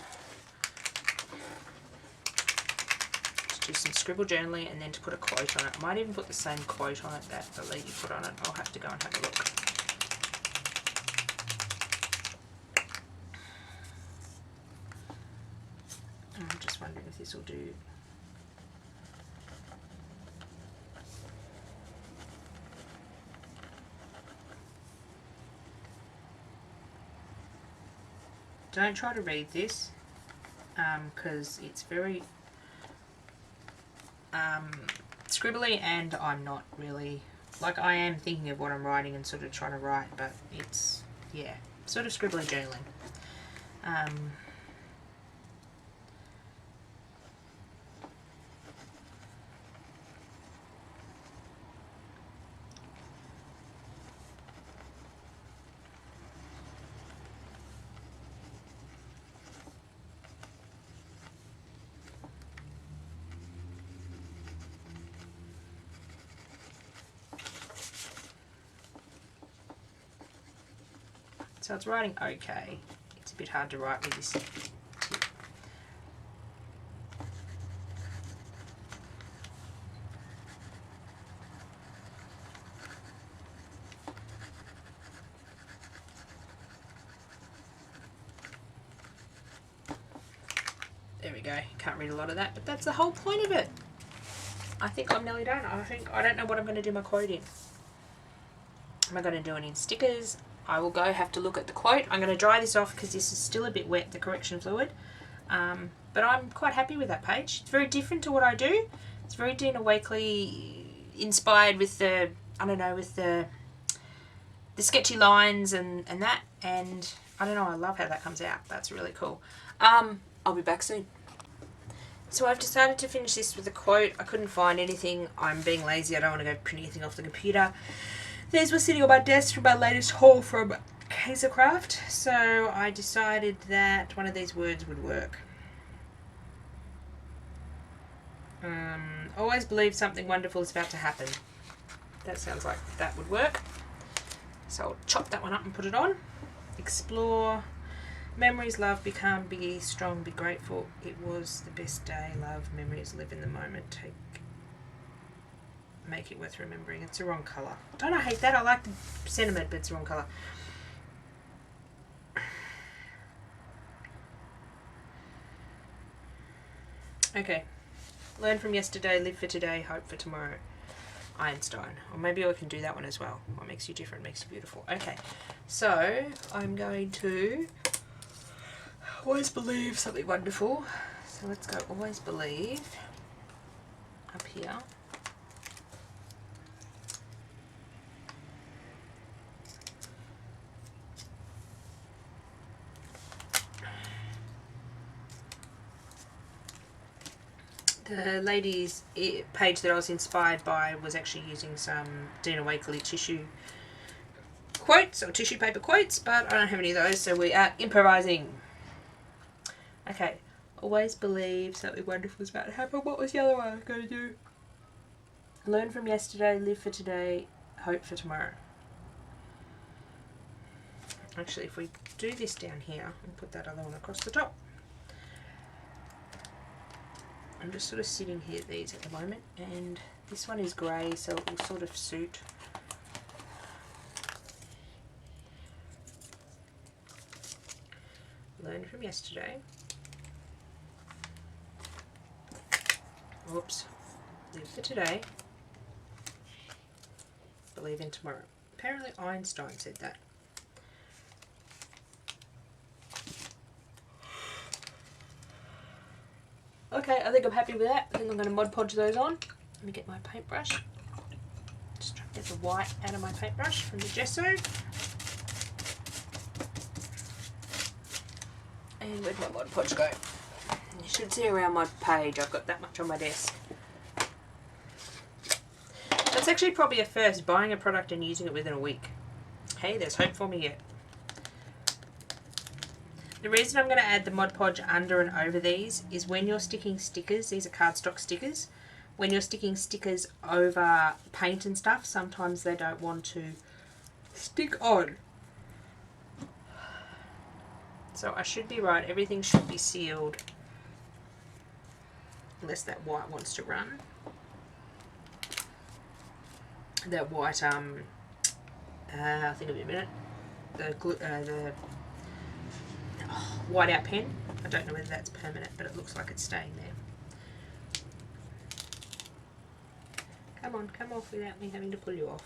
to do some scribble journaling and then to put a quote on it. I might even put the same quote on it that the lady put on it. I'll have to go and have a look. I'm just wondering if this will do. Don't try to read this because it's very scribbly, and I'm not really, like, I am thinking of what I'm writing and sort of trying to write, but it's, yeah, sort of scribbly journaling. So it's writing okay. It's a bit hard to write with this tip. There we go. Can't read a lot of that, but that's the whole point of it. I think I'm nearly done. I don't know what I'm going to do my quote in. Am I going to do it in stickers? I will go have to look at the quote. I'm going to dry this off because this is still a bit wet, the correction fluid. But I'm quite happy with that page. It's very different to what I do. It's very Dina Wakley inspired with the, I don't know, with the sketchy lines and that. And I don't know, I love how that comes out. That's really cool. I'll be back soon. So I've decided to finish this with a quote. I couldn't find anything. I'm being lazy. I don't want to go print anything off the computer. These were sitting on my desk from my latest haul from Craft, so I decided that one of these words would work. Always believe something wonderful is about to happen. That sounds like that would work. So I'll chop that one up and put it on. Explore. Memories, love, be calm, be strong, be grateful. It was the best day. Love, memories, live in the moment. Make it worth remembering. It's the wrong colour. Don't I hate that? I like the sentiment, but it's the wrong colour. Okay. Learn from yesterday, live for today, hope for tomorrow. Einstein. Or maybe I can do that one as well. What makes you different makes you beautiful. Okay. So, I'm going to always believe something wonderful. So let's go always believe up here. The lady's page that I was inspired by was actually using some Dina Wakley tissue quotes or tissue paper quotes, but I don't have any of those, so we are improvising. Okay, always believe something wonderful is about to happen. What was the other one I was going to do? Learn from yesterday, live for today, hope for tomorrow. Actually, if we do this down here and put that other one across the top. I'm just sort of sitting here at these at the moment, and this one is grey, so it will sort of suit. Learn from yesterday. Whoops. Live for today. Believe in tomorrow. Apparently Einstein said that. Okay, I think I'm happy with that. I think I'm going to Mod Podge those on. Let me get my paintbrush. Just try to get the white out of my paintbrush from the gesso. And where'd my Mod Podge go? You should see around my page, I've got that much on my desk. That's actually probably a first, buying a product and using it within a week. Hey, there's hope for me yet. The reason I'm going to add the Mod Podge under and over these is when you're sticking stickers, these are cardstock stickers, when you're sticking stickers over paint and stuff, sometimes they don't want to stick on. So I should be right. Everything should be sealed. Unless that white wants to run. That white, I think of it a minute. The whiteout pen. I don't know whether that's permanent, but it looks like it's staying there. Come on, come off without me having to pull you off.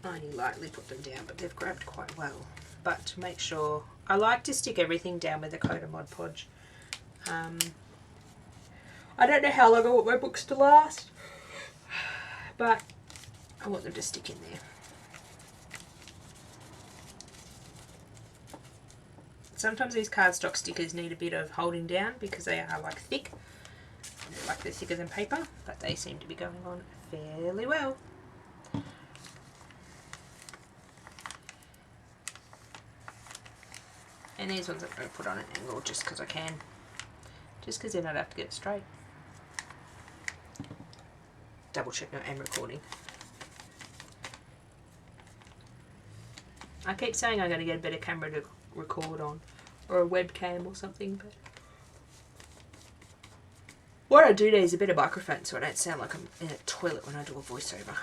I only lightly put them down, but they've grabbed quite well. But to make sure, I like to stick everything down with a coat of Mod Podge. I don't know how long I want my books to last, but I want them to stick in there. Sometimes these cardstock stickers need a bit of holding down because they are like thick. Like they're thicker than paper, but they seem to be going on fairly well. And these ones I'm going to put on an angle just because I can. Just because then I'd have to get it straight. Double check no and recording. I keep saying I'm going to get a better camera to record on, or a webcam or something, but what I do need is a better microphone so I don't sound like I'm in a toilet when I do a voiceover.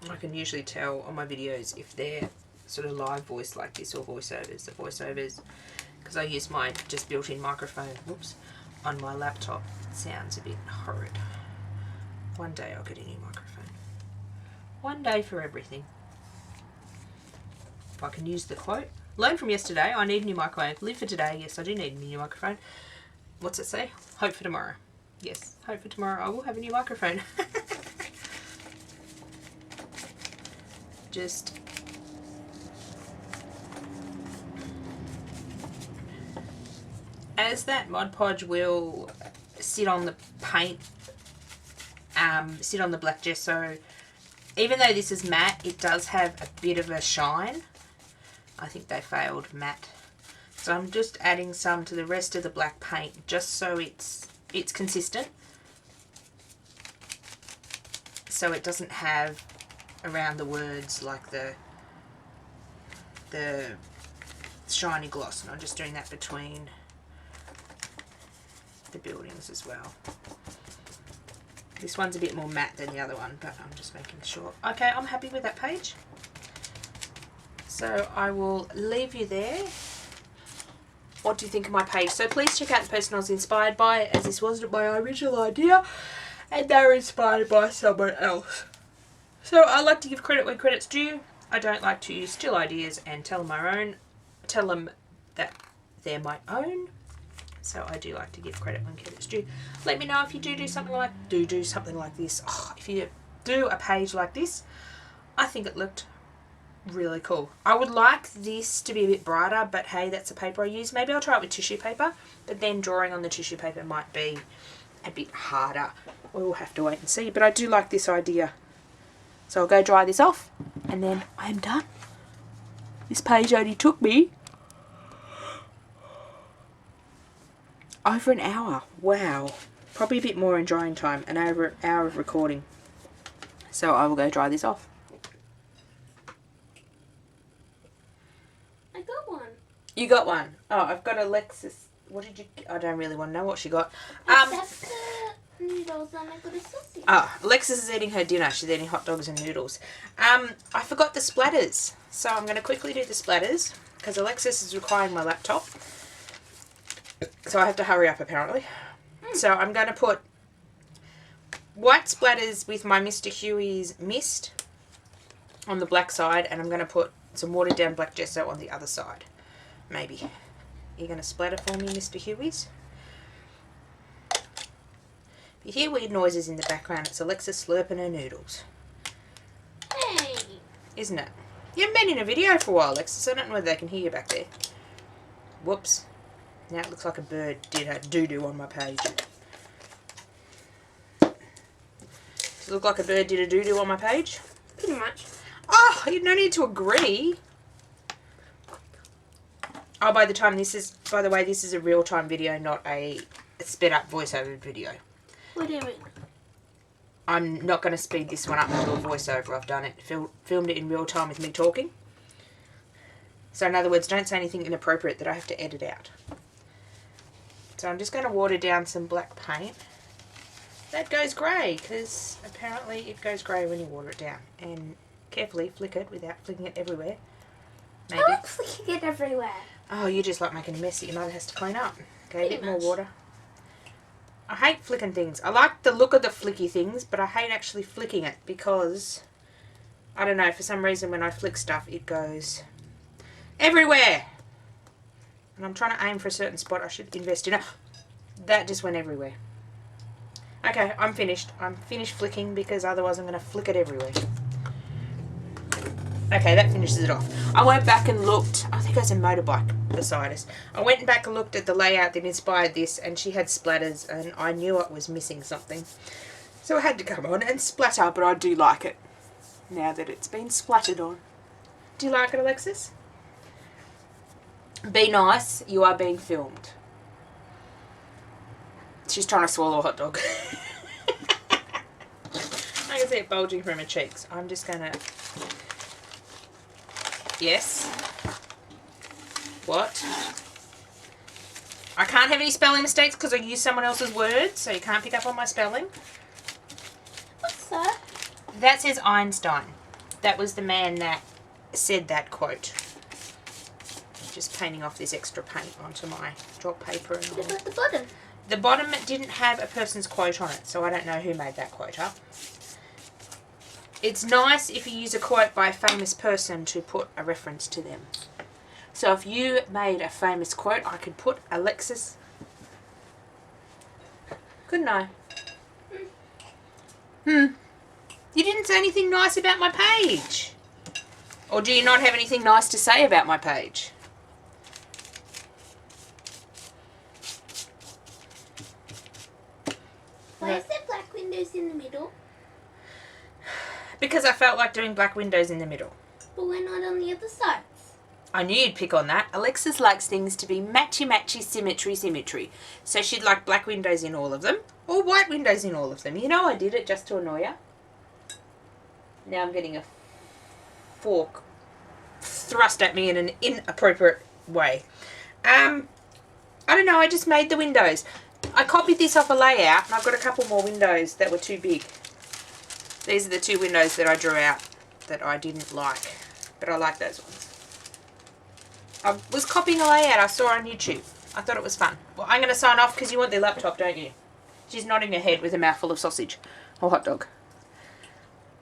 I can usually tell on my videos if they're sort of live voice like this or voiceovers. The voiceovers, because I use my just built-in microphone, whoops, on my laptop, it sounds a bit horrid. One day I'll get a new microphone. One day for everything. If I can use the quote. Learn from yesterday, I need a new microphone. Live for today, yes, I do need a new microphone. What's it say? Hope for tomorrow. Yes, hope for tomorrow I will have a new microphone. Just as that Mod Podge will sit on the paint, sit on the black gesso, even though this is matte, it does have a bit of a shine. I think they failed matte. So I'm just adding some to the rest of the black paint just so it's consistent. So it doesn't have around the words like the shiny gloss. And I'm just doing that between the buildings as well. This one's a bit more matte than the other one, but I'm just making sure. Okay, I'm happy with that page. So I will leave you there. What do you think of my page? So please check out the person I was inspired by, as this wasn't my original idea, and they were inspired by someone else. So I like to give credit when credit's due. I don't like to steal ideas and tell them that they're my own. So I do like to give credit when credit's due. Let me know if you do something like this. Oh, if you do a page like this, I think it looked really cool. I would like this to be a bit brighter, but hey, that's the paper I use. Maybe I'll try it with tissue paper, but then drawing on the tissue paper might be a bit harder. We'll have to wait and see, but I do like this idea. So I'll go dry this off and then I'm done. This page only took me over an hour. Wow. Probably a bit more in drying time and over an hour of recording. So I will go dry this off. I got one. You got one? Oh, I've got Alexis. What did you... I don't really want to know what she got. Except the noodles and I got a sausage. Oh, Alexis is eating her dinner. She's eating hot dogs and noodles. I forgot the splatters. So I'm going to quickly do the splatters because Alexis is requiring my laptop. So I have to hurry up apparently. So I'm going to put white splatters with my Mr. Huey's mist on the black side, and I'm going to put some watered down black gesso on the other side. Maybe. You're going to splatter for me, Mr. Huey's? If you hear weird noises in the background, it's Alexis slurping her noodles. Hey! Isn't it? You haven't been in a video for a while, Alexis. I don't know whether they can hear you back there. Whoops. Now it looks like a bird did a doo-doo on my page. Does it look like a bird did a doo-doo on my page? Pretty much. Oh, you no need to agree. Oh, by the way, this is a real-time video, not a sped-up voiceover video. What do you mean? I'm not going to speed this one up and do a voiceover. I've done it. Filmed it in real time with me talking. So in other words, don't say anything inappropriate that I have to edit out. So I'm just going to water down some black paint. That goes grey, because apparently it goes grey when you water it down. And carefully flick it without flicking it everywhere. Maybe. I like flicking it everywhere. Oh, you just like making a mess that your mother has to clean up. Okay, a bit more much. water. I hate flicking things. I like the look of the flicky things, but I hate actually flicking it because, I don't know, for some reason when I flick stuff, it goes everywhere. And I'm trying to aim for a certain spot I should invest in. That just went everywhere. Okay, I'm finished. I'm finished flicking because otherwise I'm going to flick it everywhere. Okay, that finishes it off. I went back and looked. I think there's a motorbike beside us. I went back and looked at the layout that inspired this, and she had splatters, and I knew it was missing something. So I had to come on and splatter, but I do like it now that it's been splattered on. Do you like it, Alexis? Be nice. You are being filmed. She's trying to swallow a hot dog. I can see it bulging from her cheeks. I'm just going to... Yes. What? I can't have any spelling mistakes because I used someone else's words, so you can't pick up on my spelling. What's that? That says Einstein. That was the man that said that quote. Just painting off this extra paint onto my drop paper. And What about the bottom? the bottom didn't have a person's quote on it, so I don't know who made that quote up. It's nice if you use a quote by a famous person to put a reference to them. So if you made a famous quote, I could put Alexis. Couldn't I? You didn't say anything nice about my page. Or do you not have anything nice to say about my page? Why is there black windows in the middle? Because I felt like doing black windows in the middle. But we're not on the other sides. I knew you'd pick on that. Alexis likes things to be matchy-matchy, symmetry. So she'd like black windows in all of them, or white windows in all of them. You know I did it just to annoy her. Now I'm getting a fork thrust at me in an inappropriate way. I don't know, I just made the windows. I copied this off a layout, and I've got a couple more windows that were too big. These are the two windows that I drew out that I didn't like, but I like those ones. I was copying a layout I saw on YouTube. I thought it was fun. Well, I'm going to sign off because you want the laptop, don't you? She's nodding her head with a mouthful of sausage or hot dog.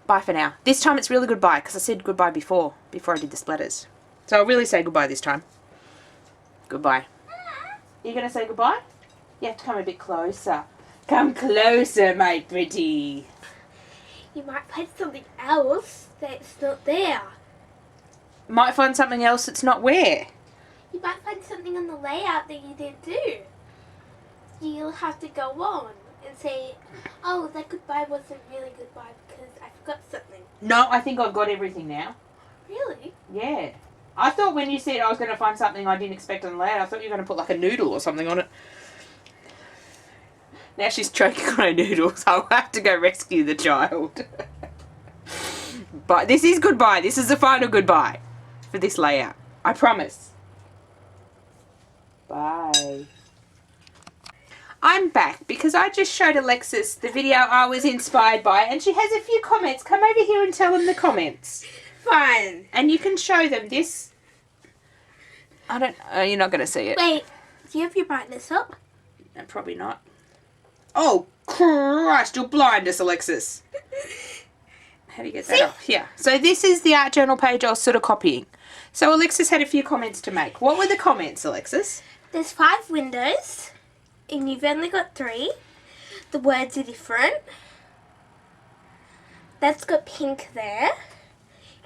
Bye for now. This time it's really goodbye because I said goodbye before I did the splatters. So I'll really say goodbye this time. Goodbye. You're going to say goodbye? You have to come a bit closer. Come closer, my pretty. You might find something else that's not there. Might find something else that's not where. You might find something on the layout that you didn't do. You'll have to go on and say, oh, that goodbye wasn't really goodbye because I forgot something. No, I think I've got everything now. Really? Yeah. I thought when you said I was going to find something I didn't expect on the layout, I thought you were going to put like a noodle or something on it. Now she's choking on her noodles. I'll have to go rescue the child. But this is goodbye. This is the final goodbye for this layout. I promise. Bye. I'm back because I just showed Alexis the video I was inspired by, and she has a few comments. Come over here and tell them the comments. Fine. And you can show them this. I don't know. You're not going to see it. Wait, do you have your brightness up? No, probably not. Oh, Christ, you'll blind us, Alexis. How do you get that off? Here. So this is the art journal page I was sort of copying. So Alexis had a few comments to make. What were the comments, Alexis? There's 5 windows, and you've only got 3. The words are different. That's got pink there.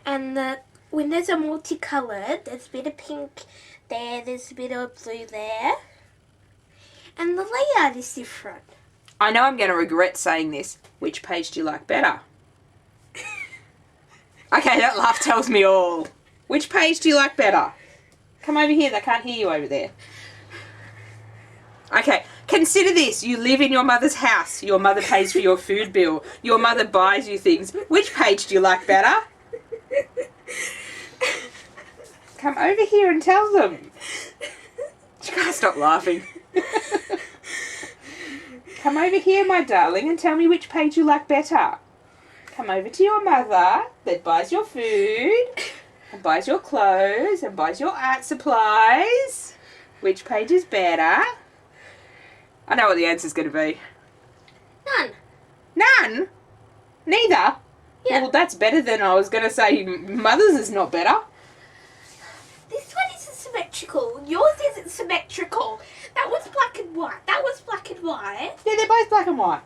And the windows are multicoloured. There's a bit of pink there, there's a bit of blue there. And the layout is different. I know I'm going to regret saying this. Which page do you like better? Okay, that laugh tells me all. Which page do you like better? Come over here, they can't hear you over there. Okay, consider this. You live in your mother's house. Your mother pays for your food bill. Your mother buys you things. Which page do you like better? Come over here and tell them. She can't stop laughing. Come over here, my darling, and tell me which page you like better. Come over to your mother that buys your food and buys your clothes and buys your art supplies. Which page is better? I know what the answer's going to be. None. None? Neither? Yeah. Well, that's better than I was going to say mother's is not better. This one isn't symmetrical. Yours isn't symmetrical. That was black and white. That was black and white. Yeah, they're both black and white.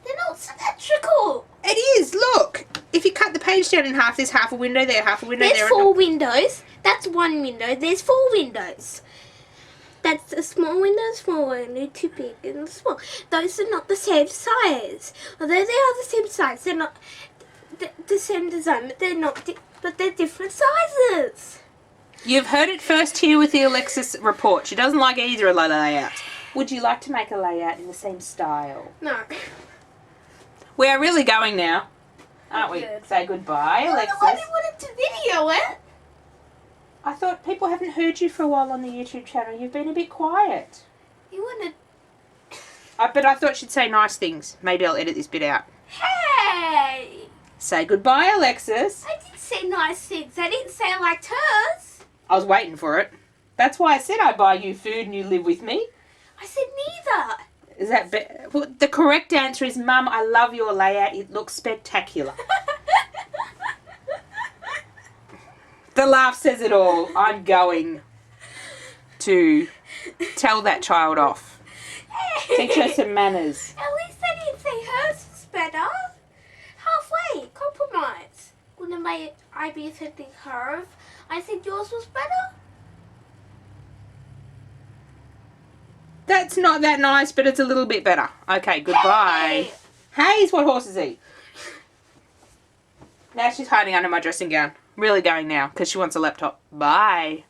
They're not symmetrical. It is, look. If you cut the page down in half, there's half a window there, half a window There's there. 4 windows. That's 1 window. There's 4 windows. That's a small window, too big and small. Those are not the same size. Although they are the same size, they're not the same design, but they're not. But they're different sizes. You've heard it first here with the Alexis report. She doesn't like either of the layouts. Would you like to make a layout in the same style? No. We are really going now, aren't we? Good. Say goodbye, Alexis. I didn't want to video it. I thought people haven't heard you for a while on the YouTube channel. You've been a bit quiet. You wanted. But I thought she'd say nice things. Maybe I'll edit this bit out. Hey! Say goodbye, Alexis. I did say nice things. I didn't say I liked hers. I was waiting for it. That's why I said I buy you food and you live with me. I said neither. Is that well, the correct answer is, Mum, I love your layout. It looks spectacular. The laugh says it all. I'm going to tell that child off. Teach her some manners. At least I didn't say hers was better. Halfway, compromise. Wouldn't I be offending her if I said yours was better? That's not that nice, but it's a little bit better. Okay, goodbye. Hey is what horses eat. Now she's hiding under my dressing gown. Really going now because she wants a laptop. Bye.